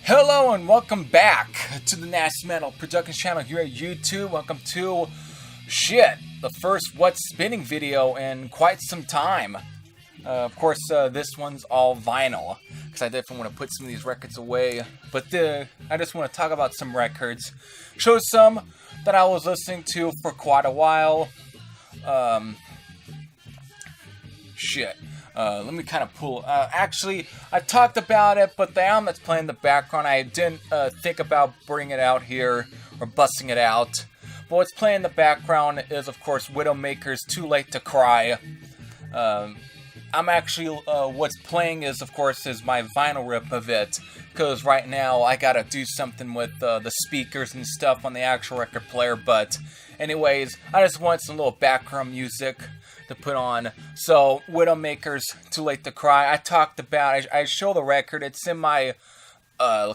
Hello and welcome back to the Nasty Metal Production channel here at YouTube. Welcome to, the first What's Spinning video in quite some time. Of course, this one's all vinyl, because I definitely want to put some of these records away. But I just want to talk about some records. Show some that I was listening to for quite a while. Let me kind of pull. Actually, I talked about it, but the album that's playing in the background, I didn't think about bringing it out here or busting it out. But what's playing in the background is, of course, Widowmaker's Too Late to Cry. I'm actually, what's playing is, of course, is my vinyl rip of it. Because right now, I gotta do something with the speakers and stuff on the actual record player. But anyways, I just want some little background music to put on. So, Widowmaker's Too Late to Cry. I talked about, I show the record. It's in my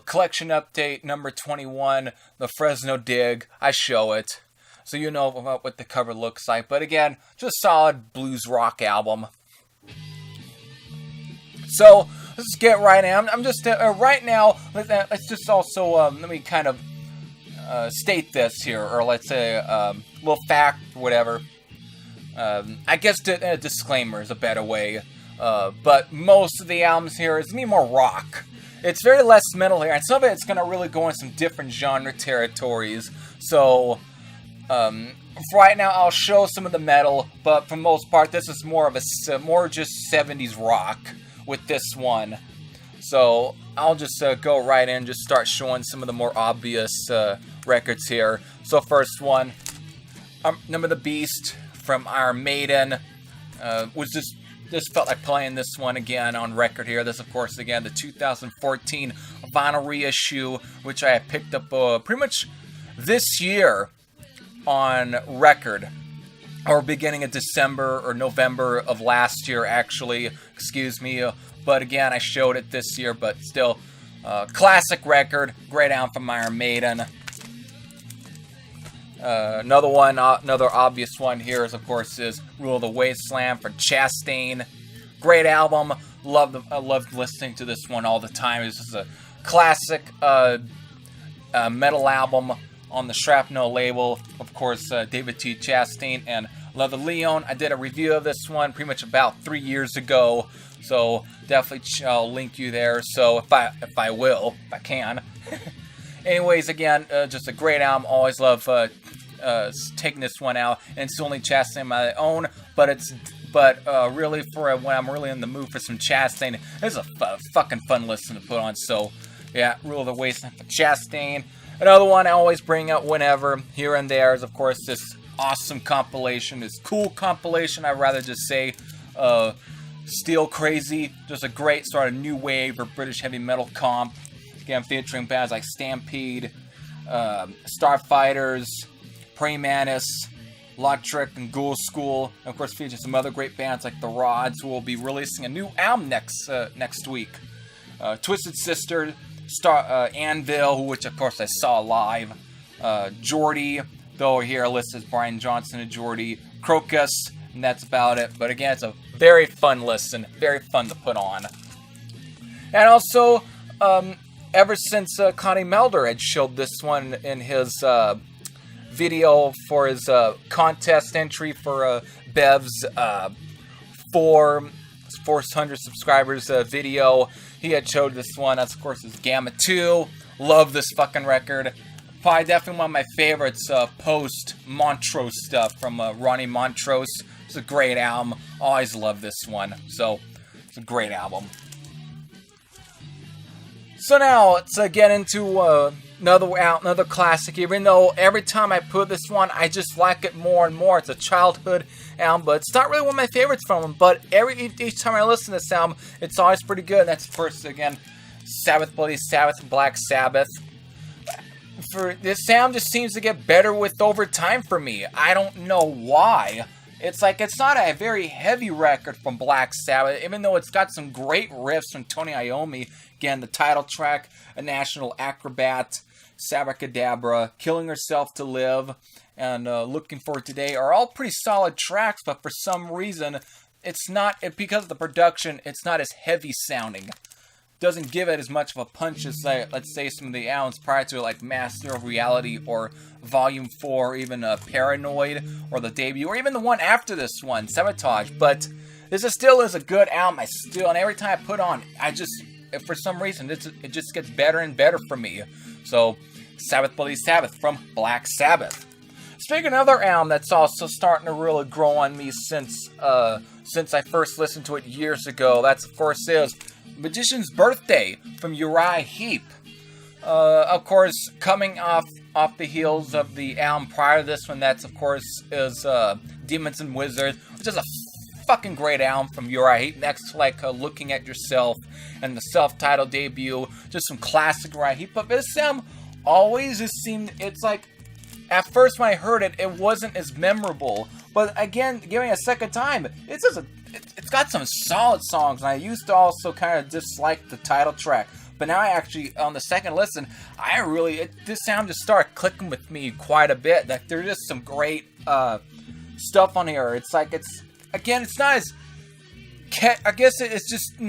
collection update number 21, the Fresno Dig. I show it. So you know about what the cover looks like. But again, just solid blues rock album. So, let's get right in. I'm just, right now, let's just also, let me kind of state this here. Or let's say, a little fact, whatever. I guess a disclaimer is a better way, but most of the albums here is me more rock. It's very less metal here, and some of it's going to really go in some different genre territories. So, for right now, I'll show some of the metal, but for the most part, this is more of more just 70s rock with this one. So, I'll just go right in, just start showing some of the more obvious records here. So, first one, Number of the Beast from Iron Maiden. Was just felt like playing this one again on record here. This, of course, again, the 2014 vinyl reissue, which I picked up pretty much this year on record, or beginning of December or November of last year, actually. Excuse me. But again, I showed it this year, but still, classic record. Great album from Iron Maiden. Another obvious one here is, of course, is Rule of the Wasteland for Chastain. Great album. I loved listening to this one all the time. This is a classic metal album on the Shrapnel label. Of course, David T. Chastain and Leather Leon. I did a review of this one pretty much about 3 years ago. So definitely I'll link you there. So if I can. Anyways, again, just a great album. Always love taking this one out, and it's only Chastain on my own. But really, for when I'm really in the mood for some Chastain, it's a fucking fun listen to put on. So, yeah, Rule of the Wasteland for Chastain. Another one I always bring out whenever, here and there, is of course this awesome compilation, this cool compilation. I'd rather just say, Steel Crazy. Just a great sort of new wave or British heavy metal comp. Again, featuring bands like Stampede, Starfighters, Praying Mantis, Lautrec, and Ghoul School. And of course, features some other great bands like The Rods, who will be releasing a new album next week. Twisted Sister, Anvil, which of course I saw live. Geordie, though here listed as Brian Johnson and Geordie. Crocus, and that's about it. But again, it's a very fun listen, very fun to put on. And also, ever since Connie Melder had showed this one in his video for his contest entry for Bev's 400 subscribers video, he had showed this one. That's, of course, his Gamma 2. Love this fucking record. Probably definitely one of my favorites post-Montrose stuff from Ronnie Montrose. It's a great album. Always love this one. So, it's a great album. So now, let's get into another classic. Even though every time I put this one, I just like it more and more. It's a childhood album, but it's not really one of my favorites from him. But each time I listen to this album, it's always pretty good. And that's first, again, Sabbath, Bloody Sabbath, Black Sabbath. For this album just seems to get better with over time for me. I don't know why. It's like, it's not a very heavy record from Black Sabbath, even though it's got some great riffs from Tony Iommi. Again, the title track, A National Acrobat, Sabracadabra, Killing Herself to Live, and Looking for Today are all pretty solid tracks, but for some reason, it's not, because of the production, it's not as heavy sounding. doesn't give it as much of a punch as, let's say, some of the albums prior to it, like Master of Reality or Volume 4, or even Paranoid, or the debut, or even the one after this one, Sabotage. But this still is a good album. And every time I put on, for some reason, it just gets better and better for me. So, Sabbath Bloody Sabbath from Black Sabbath. Speaking of another album that's also starting to really grow on me since I first listened to it years ago, that's of course is Magician's Birthday from Uriah Heep. Of course, coming off the heels of the album prior to this one, that's of course is Demons and Wizards, which is a fucking great album from Uriah Heep. Next, like Looking at Yourself and the self-titled debut, just some classic Uriah Heep. But this album always just seemed, it's like, at first when I heard it, it wasn't as memorable. But again, giving it a second time, it's got some solid songs. And I used to also kind of dislike the title track. But now I actually, on the second listen, this sound just started clicking with me quite a bit. Like, there's just some great stuff on here. It's like, it's not as, I guess it's just,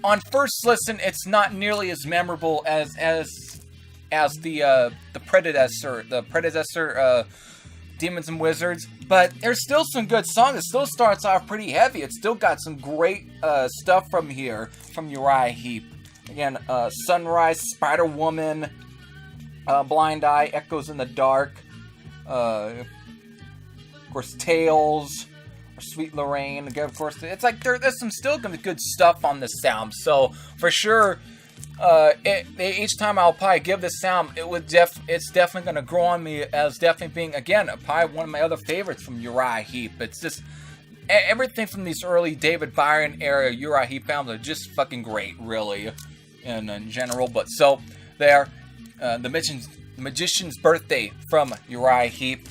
on first listen, it's not nearly as memorable as the predecessor, Demons and Wizards, but there's still some good songs. It still starts off pretty heavy. It's still got some great stuff from Uriah Heep. Again, Sunrise, Spider-Woman, Blind Eye, Echoes in the Dark, of course, Tales, or Sweet Lorraine. Again, of course, it's like there's some still good stuff on this album. So for sure, each time I'll probably give this album, it's definitely going to grow on me as definitely being, again, probably one of my other favorites from Uriah Heep. It's just, everything from these early David Byron era Uriah Heep albums are just fucking great, really, in general. But so, there, the Magician's Birthday from Uriah Heep.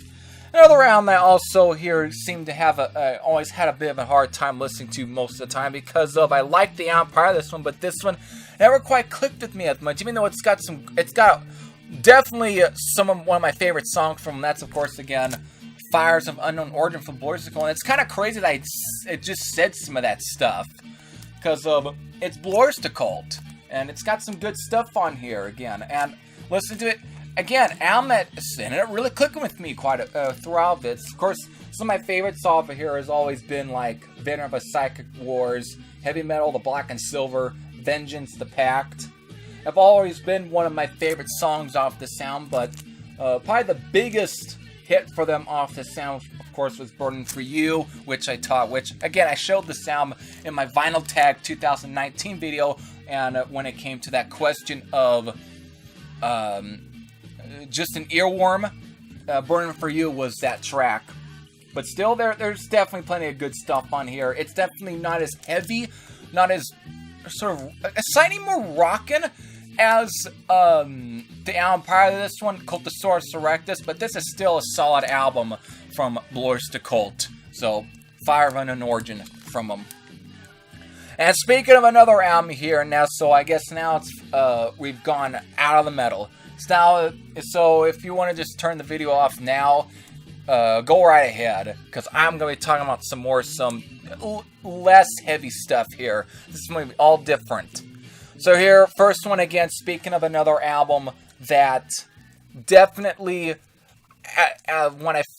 Another album I also here seem to have always had a bit of a hard time listening to most of the time because of, I liked the album prior to this one, but this one never quite clicked with me as much, even though it's got definitely one of my favorite songs from, that's of course again, Fires of Unknown Origin from Blurs to Cult. And it's kind of crazy that it just said some of that stuff, because it's Blurs to Cult, and it's got some good stuff on here again, and listen to it. Again, album and it really clicking with me quite throughout this. Of course, some of my favorites off of here has always been like Veteran of a Psychic Wars, Heavy Metal, The Black and Silver, Vengeance, The Pact. Have always been one of my favorite songs off the sound, but probably the biggest hit for them off the sound, of course, was Burning for You, which again, I showed the sound in my Vinyl Tag 2019 video, and when it came to that question of just an earworm, Burning for You was that track. But still, there's definitely plenty of good stuff on here. It's definitely not as heavy, not as sort of slightly more rockin' as the album prior to this one, Cultosaurus Erectus, but this is still a solid album from Blurs to Cult. So, Fire of Unknown Origin from them. And speaking of another album here now, so I guess now it's we've gone out of the metal. So if you want to just turn the video off now, go right ahead, because I'm going to be talking about some less heavy stuff here. This is going to be all different. So here, first one again, speaking of another album that definitely,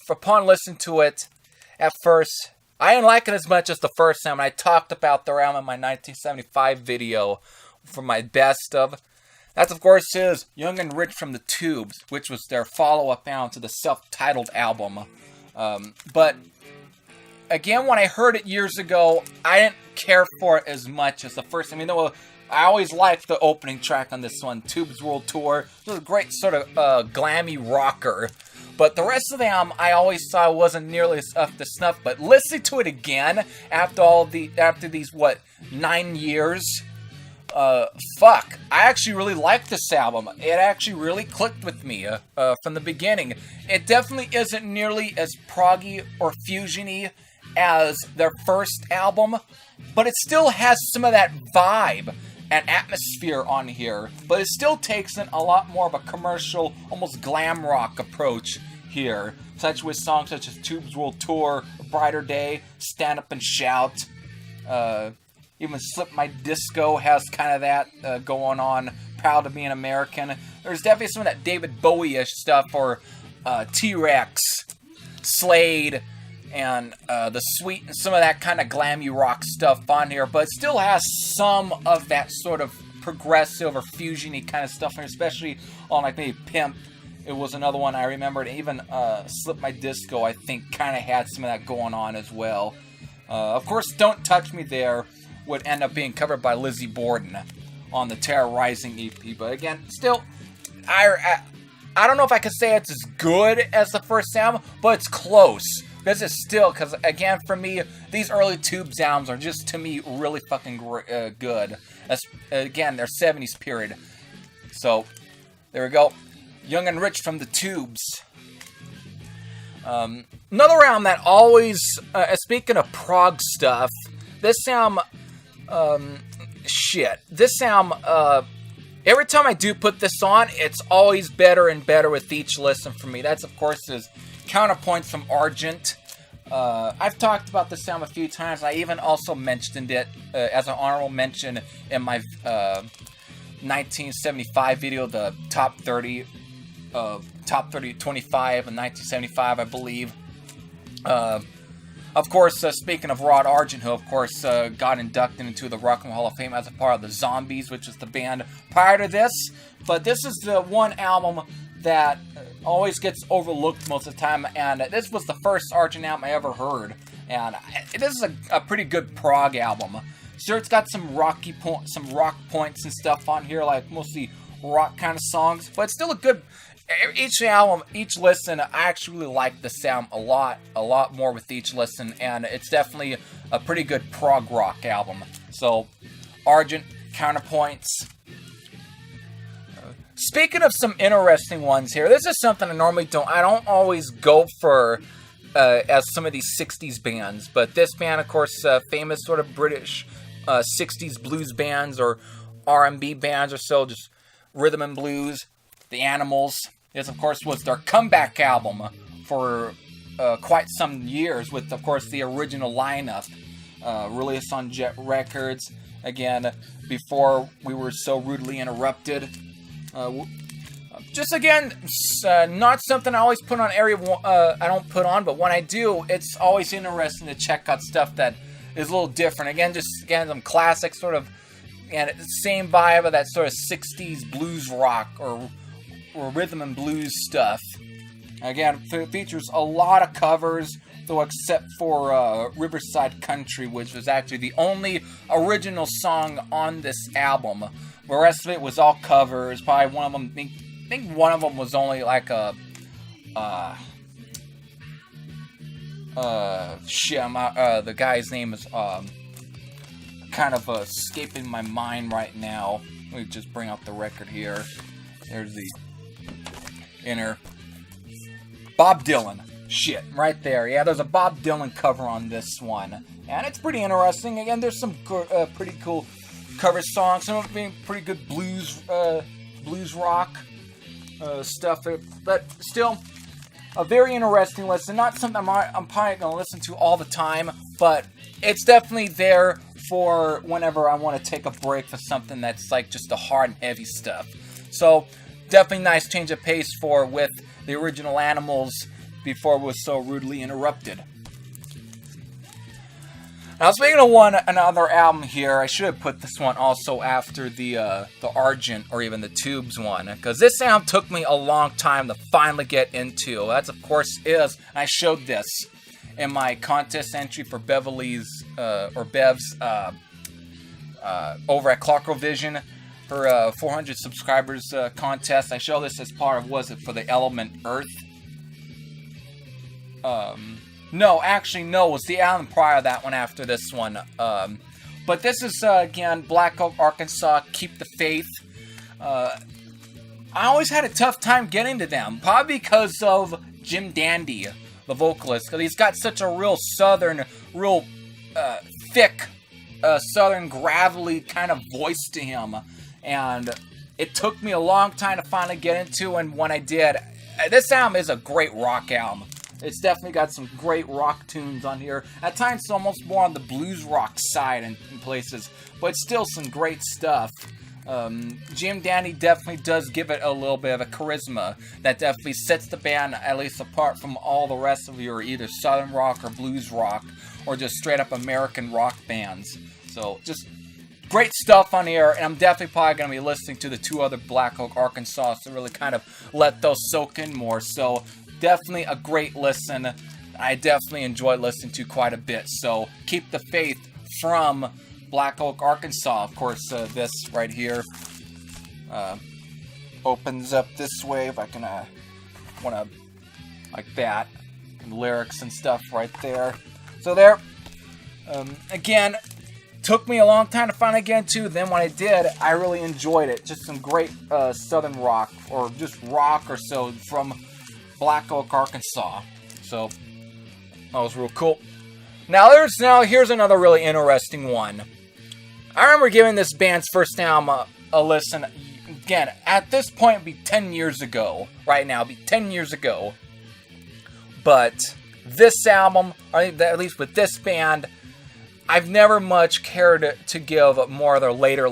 upon listening to it, at first, I didn't like it as much as the first time. I talked about the album in my 1975 video for my best of. That, of course, is Young and Rich from the Tubes, which was their follow-up album to the self-titled album. But, again, when I heard it years ago, I didn't care for it as much as the first time. I always liked the opening track on this one, Tubes World Tour. It was a great sort of glammy rocker. But the rest of the album, I always saw wasn't nearly as up to snuff. But listening to it again, after these 9 years... I actually really liked this album. It actually really clicked with me from the beginning. It definitely isn't nearly as proggy or fusiony as their first album, but it still has some of that vibe and atmosphere on here. But it still takes in a lot more of a commercial, almost glam rock approach here, such with songs such as Tubes World Tour, Brighter Day, Stand Up and Shout, Even Slip My Disco has kind of that going on. Proud to be an American. There's definitely some of that David Bowie-ish stuff, or T-Rex, Slade, and the Sweet, and some of that kind of glammy rock stuff on here, but it still has some of that sort of progressive or fusion-y kind of stuff, especially on like maybe Pimp. It was another one I remembered. Even Slip My Disco, I think, kind of had some of that going on as well. Of course, Don't Touch Me There would end up being covered by Lizzie Borden on the Terror Rising EP. But again, still, I don't know if I could say it's as good as the first album, but it's close. This is still, because again, for me, these early Tubes albums are just, to me, really fucking good. Again, they're 70s period. So, there we go. Young and Rich from the Tubes. Another album that always, speaking of prog stuff, this album, this album, every time I do put this on, it's always better and better with each listen for me. That's, of course, is Counterpoints from Argent. I've talked about this album a few times. I even also mentioned it as an honorable mention in my 1975 video, the top 30 25 in 1975, I believe. Of course, speaking of Rod Argent, who of course got inducted into the Rock and Roll Hall of Fame as a part of the Zombies, which is the band prior to this. But this is the one album that always gets overlooked most of the time, and this was the first Argent album I ever heard. And this is a pretty good prog album. Sure, it's got some rock points and stuff on here, like mostly rock kind of songs, but it's still a good. Each album, each listen, I actually really like the sound a lot more with each listen, and it's definitely a pretty good prog rock album. So, Argent, Counterpoints. Speaking of some interesting ones here, this is something I normally I don't always go for as some of these 60s bands, but this band, of course, famous sort of British 60s blues bands or R&B bands or so, just rhythm and blues. The Animals. This, of course, was their comeback album for quite some years with, of course, the original lineup. Released on Jet Records. Again, before we were so rudely interrupted. Just again, not something I always put on I don't put on, but when I do, it's always interesting to check out stuff that is a little different. Again, some classic sort of, and same vibe of that sort of 60s blues rock or rhythm and blues stuff. Again, features a lot of covers, though except for Riverside Country, which was actually the only original song on this album. The rest of it was all covers. Probably one of them, I think one of them was only like the guy's name is kind of escaping my mind right now. Let me just bring up the record here. There's the inner Bob Dylan. Shit, right there. Yeah, there's a Bob Dylan cover on this one, and it's pretty interesting. Again, there's some pretty cool cover songs. Some of them being pretty good blues rock stuff, but still a very interesting listen. Not something I'm probably gonna listen to all the time, but it's definitely there for whenever I want to take a break for something that's like just the hard and heavy stuff. So definitely nice change of pace with the original Animals before it was so rudely interrupted. Now, speaking of another album here, I should have put this one also after the Argent or even the Tubes one, because this album took me a long time to finally get into. That's, of course, and I showed this in my contest entry for Beverly's, or Bev's, over at Clarko Vision, her 400 subscribers contest. I show this as part of, was it for the Element Earth? No, actually, no, it was the album prior to that one after this one. But this is, again, Black Oak, Arkansas, Keep the Faith. I always had a tough time getting to them, probably because of Jim Dandy, the vocalist, because he's got such a real southern, real thick, southern, gravelly kind of voice to him. And it took me a long time to finally get into, and when I did, this album is a great rock album. It's definitely got some great rock tunes on here. At times, it's almost more on the blues rock side in places, but still some great stuff. Jim Dandy definitely does give it a little bit of a charisma that definitely sets the band at least apart from all the rest of your either southern rock or blues rock or just straight up American rock bands. So just great stuff on here, and I'm definitely probably going to be listening to the 2 other Black Oak Arkansas to really kind of let those soak in more. So definitely a great listen. I definitely enjoy listening to quite a bit. So keep the faith from Black Oak, Arkansas. Of course, this right here opens up this way. If I can, like that, and lyrics and stuff right there. So there, again, took me a long time to finally get into. Then when I did, I really enjoyed it. Just some great southern rock, or just rock or so, from Black Oak, Arkansas. So that was real cool. Now here's another really interesting one. I remember giving this band's first album a listen. Again, at this point, it'd be 10 years ago. Right now, it'd be 10 years ago. But this album, or at least with this band, I've never much cared to give more of their later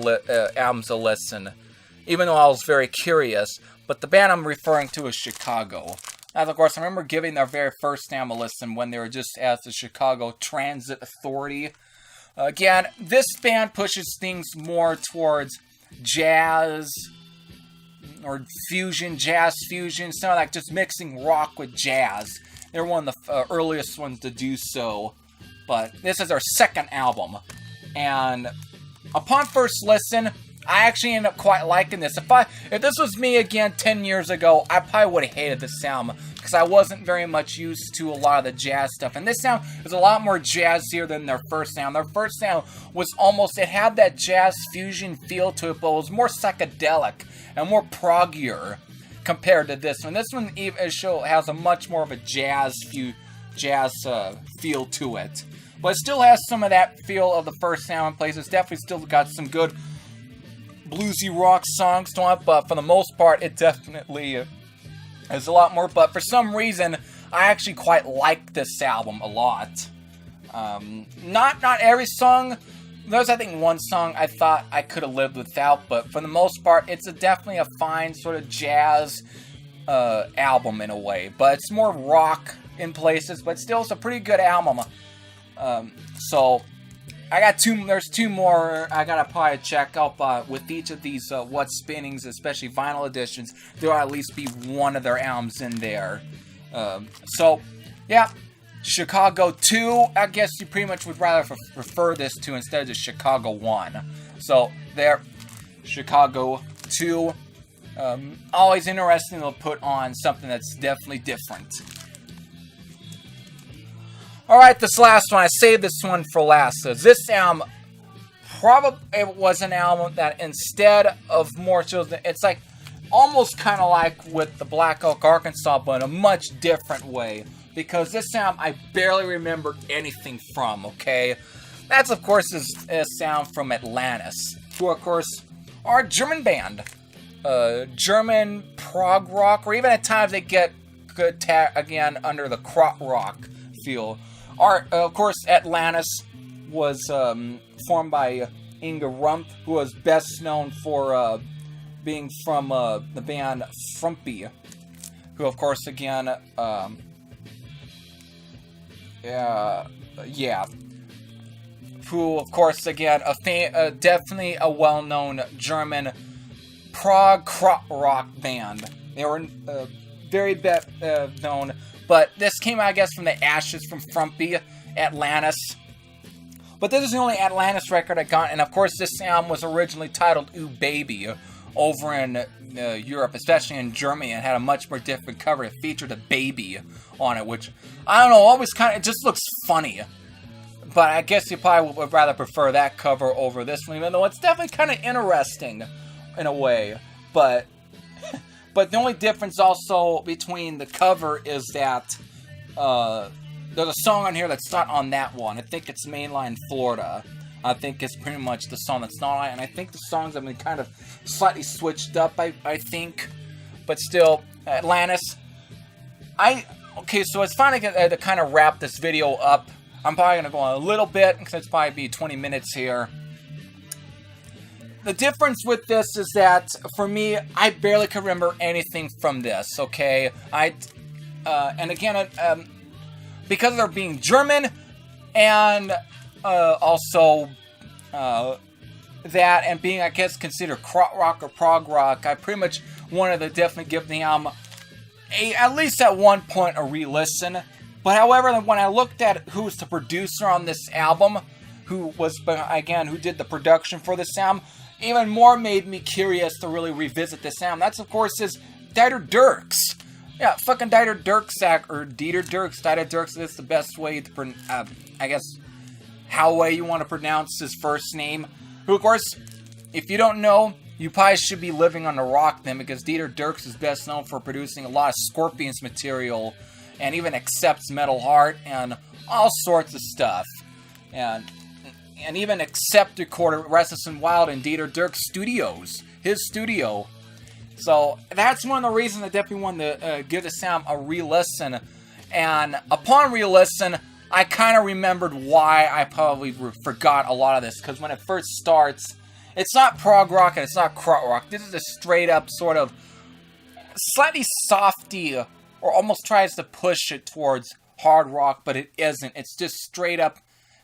albums a listen, even though I was very curious. But the band I'm referring to is Chicago. Now, of course, I remember giving their very first album a listen when they were just as the Chicago Transit Authority. Again, this band pushes things more towards jazz or fusion, jazz fusion, something like just mixing rock with jazz. They're one of the earliest ones to do so. But this is our second album. And upon first listen, I actually ended up quite liking this. If this was me again 10 years ago, I probably would have hated this album, because I wasn't very much used to a lot of the jazz stuff. And this sound is a lot more jazzier than their first sound. Their first sound was almost, it had that jazz fusion feel to it, but it was more psychedelic and more proggier compared to this one. This one has a much more of a jazz feel to it. But it still has some of that feel of the first sound in places. Definitely still got some good bluesy rock songs to it, but for the most part, it definitely is a lot more. But for some reason, I actually quite like this album a lot. Not every song. There's, I think, one song I thought I could have lived without, but for the most part, it's definitely a fine sort of jazz album in a way. But it's more rock in places, but still it's a pretty good album. So I got there's 2 more I gotta probably check out with each of these What's Spinnings, especially vinyl editions. There'll at least be one of their albums in there. So yeah, Chicago 2, I guess you pretty much would rather refer this to instead of just Chicago 1. So there, Chicago 2. Always interesting to put on something that's definitely different. Alright, this last one, I saved this one for last. So this album, probably it was an album that instead of more children, it's like almost kind of like with the Black Oak Arkansas, but in a much different way. Because this album, I barely remember anything from, okay? That's, of course, a sound from Atlantis, who, of course, are a German band. German prog rock, or even at times they get good again under the krautrock rock feel. Of course, Atlantis was formed by Inge Rump, who was best known for being from the band Frumpy, who, of course, again, who, of course, again, definitely a well-known German prog krautrock band. They were very known. But this came, I guess, from the ashes from Frumpy, Atlantis. But this is the only Atlantis record I got, and of course this album was originally titled Ooh Baby over in Europe, especially in Germany, and had a much more different cover. It featured a baby on it, which, I don't know, always it just looks funny. But I guess you probably would rather prefer that cover over this one, even though it's definitely kind of interesting in a way. But the only difference also between the cover is that there's a song on here that's not on that one. I think it's Mainline Florida. I think it's pretty much the song that's not on it. And I think the songs have been kind of slightly switched up, I think. But still, Atlantis. Okay, so it's finally to kind of wrap this video up. I'm probably going to go on a little bit, because it's probably be 20 minutes here. The difference with this is that, for me, I barely can remember anything from this, okay? And again, because they're being German, and also that, and being, I guess, considered krautrock rock or prog rock, I pretty much wanted to definitely give the album at least at one point a re-listen. But however, when I looked at who was the producer on this album, who did the production for this album, even more made me curious to really revisit this album. That's, of course, is Dieter Dierks. Yeah, fucking Dieter Dierks, or Dieter Dierks. Dieter Dierks is the best way to, I guess, how way you want to pronounce his first name. Who, of course, if you don't know, you probably should be living on the rock then, because Dieter Dierks is best known for producing a lot of Scorpions material, and even Accept's Metal Heart, and all sorts of stuff. And even Accept recorded Restless and Wild in Dieter Dierks' studios, his studio. So that's one of the reasons I definitely wanted to give this album a re-listen. And upon re-listen, I kind of remembered why I probably forgot a lot of this. Because when it first starts, it's not prog rock and it's not krautrock. This is a straight up sort of slightly softy, or almost tries to push it towards hard rock, but it isn't. It's just straight up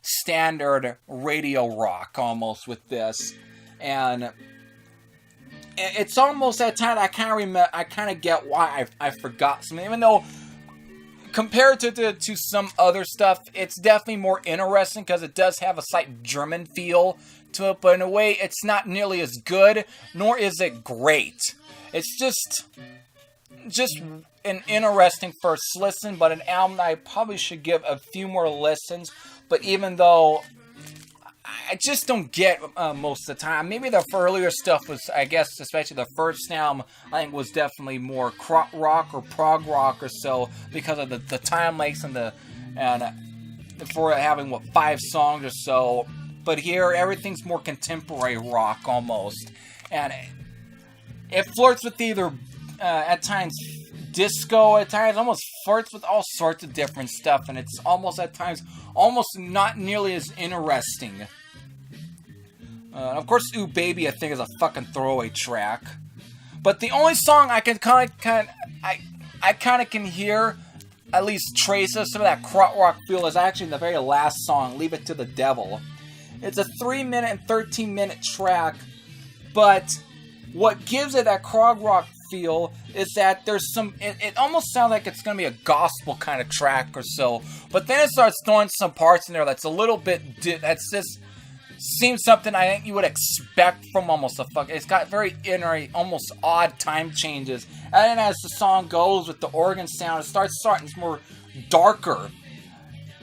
standard radio rock almost with this. And it's almost that time I kind of get why I forgot something, even though compared to some other stuff, it's definitely more interesting because it does have a slight German feel to it, but in a way it's not nearly as good, nor is it great. It's just an interesting first listen, but an album that I probably should give a few more listens. But even though I just don't get most of the time, maybe the earlier stuff was, I guess, especially the first album, I think was definitely more krautrock or prog rock or so, because of the time lengths and for having 5 songs or so. But here everything's more contemporary rock almost, and it flirts with either at times disco, at times almost flirts with all sorts of different stuff, and it's almost at times almost not nearly as interesting. Of course, Ooh Baby, I think, is a fucking throwaway track. But the only song I can kind of can hear, at least traces some of that krautrock feel, is actually in the very last song, Leave It to the Devil. It's a 3-minute and 13-minute track, but what gives it that krautrock feel is that there's some, it almost sounds like it's going to be a gospel kind of track or so, but then it starts throwing some parts in there that's a little bit, that's just, seems something I think you would expect from almost a it's got very almost odd time changes, and then as the song goes with the organ sound, it starts more darker.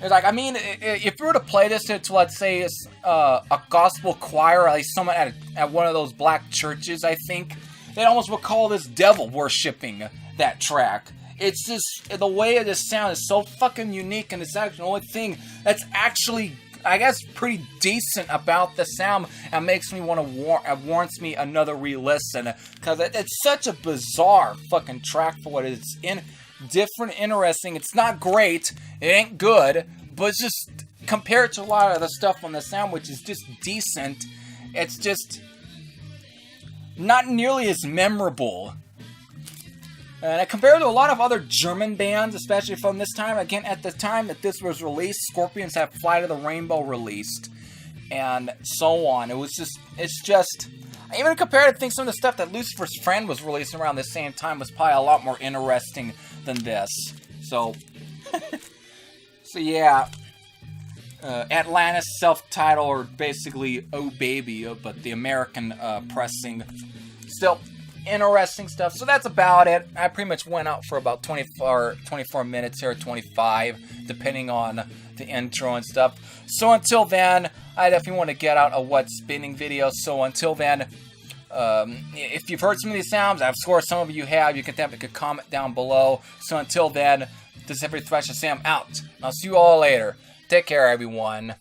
It's like, I mean, if you were to play this to let's say, a gospel choir, at least someone at one of those black churches, I think, they almost would call this devil worshipping that track. It's just, the way of this sound is so fucking unique, and it's actually the only thing that's actually, I guess, pretty decent about the sound, and makes me want to warrants me another re-listen, because it's such a bizarre fucking track for what it's in. Different, interesting. It's not great, it ain't good, but it's just, compared to a lot of the stuff on the sound, which is just decent, it's just not nearly as memorable. And compared to a lot of other German bands, especially from this time, again, at the time that this was released, Scorpions had Flight of the Rainbow released, and so on. It's just, even compared to some of the stuff that Lucifer's Friend was releasing around the same time was probably a lot more interesting than this. So, yeah. Atlantis, self-titled, or basically Oh Baby, but the American pressing. Still interesting stuff. So that's about it. I pretty much went out for about 24 minutes here, 25, depending on the intro and stuff. So until then, I definitely want to get out a What's Spinning video. So until then, if you've heard some of these sounds, I'm sure some of you have, you can definitely comment down below. So until then, this is Every Thresh of Sam out. I'll see you all later. Take care, everyone.